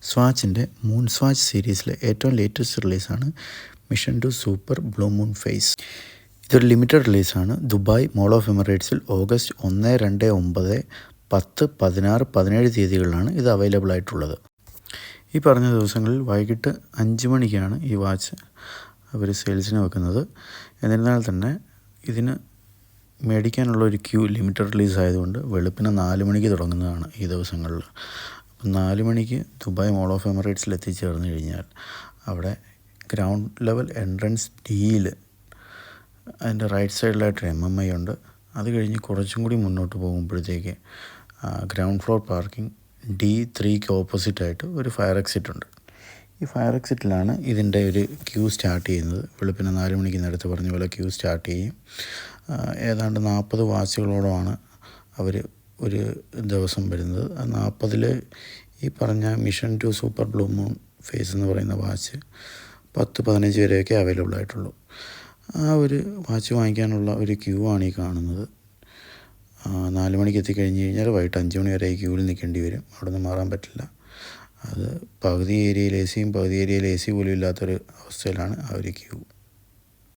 സ്വാച്ചിൻ്റെ moon Swatch സീരീസിലെ ഏറ്റവും latest റിലീസാണ് mission to super blue moon phase. ഇതൊരു ലിമിറ്റഡ് റിലീസാണ്. ദുബായ്, മോൾ ഓഫ് എമിറേറ്റ്സിൽ ഓഗസ്റ്റ് 1, 2, 9, 10, 16, 17 തീയതികളിലാണ് ഇത് അവൈലബിൾ ആയിട്ടുള്ളത്. ഈ പറഞ്ഞ ദിവസങ്ങളിൽ വൈകിട്ട് 5 മണിക്കാണ് ഈ വാച്ച് അവർ സെയിൽസിന് വെക്കുന്നത്. എന്നിരുന്നാൽ തന്നെ ഇതിന് മേടിക്കാനുള്ള ഒരു ക്യൂ ലിമിറ്റഡ് റിലീസ് ആയതുകൊണ്ട് വെളുപ്പിന് 4 മണിക്ക് തുടങ്ങുന്നതാണ് ഈ ദിവസങ്ങളിൽ. 4 മണിക്ക് ദുബായ് മോൾ ഓഫ് എമിറേറ്റ്സിൽ എത്തിച്ചേർന്ന് കഴിഞ്ഞാൽ അവിടെ ഗ്രൗണ്ട് ലെവൽ എൻട്രൻസ് ഡിയിൽ അതിൻ്റെ റൈറ്റ് സൈഡിലായിട്ട് MMI ഉണ്ട്. അത് കഴിഞ്ഞ് കുറച്ചും കൂടി മുന്നോട്ട് പോകുമ്പോഴത്തേക്ക് ഗ്രൗണ്ട് ഫ്ലോർ പാർക്കിംഗ് D3ക്ക് ഓപ്പോസിറ്റായിട്ട് ഒരു ഫയർ എക്സിറ്റ് ഉണ്ട്. ഈ ഫയർ എക്സിറ്റിലാണ് ഇതിൻ്റെ ഒരു ക്യൂ സ്റ്റാർട്ട് ചെയ്യുന്നത്. വെളുപ്പിന് 4 മണിക്ക് നേരത്തെ പറഞ്ഞ പോലെ ക്യൂ സ്റ്റാർട്ട് ചെയ്യും. ഏതാണ്ട് 40 വാച്ചുകളോളമാണ് അവർ ഒരു ദിവസം വരുന്നത്. 40-ൽ ഈ പറഞ്ഞ mission to super blue moon phase എന്ന് പറയുന്ന വാച്ച് 10-15 വരെയൊക്കെ അവൈലബിൾ ആയിട്ടുള്ളൂ. ആ ഒരു വാച്ച് വാങ്ങിക്കാനുള്ള ഒരു ക്യൂ ആണ് ഈ കാണുന്നത്. 4 മണിക്ക് എത്തിക്കഴിഞ്ഞ് കഴിഞ്ഞാൽ വൈകിട്ട് 5 മണി വരെ ഈ ക്യൂവിൽ നിൽക്കേണ്ടി വരും. അവിടെ നിന്ന് മാറാൻ പറ്റില്ല. അത് പകുതി ഏരിയയിൽ AC യും പകുതി ഏരിയയിൽ AC പോലും ഇല്ലാത്തൊരു അവസ്ഥയിലാണ് ആ ഒരു ക്യൂ.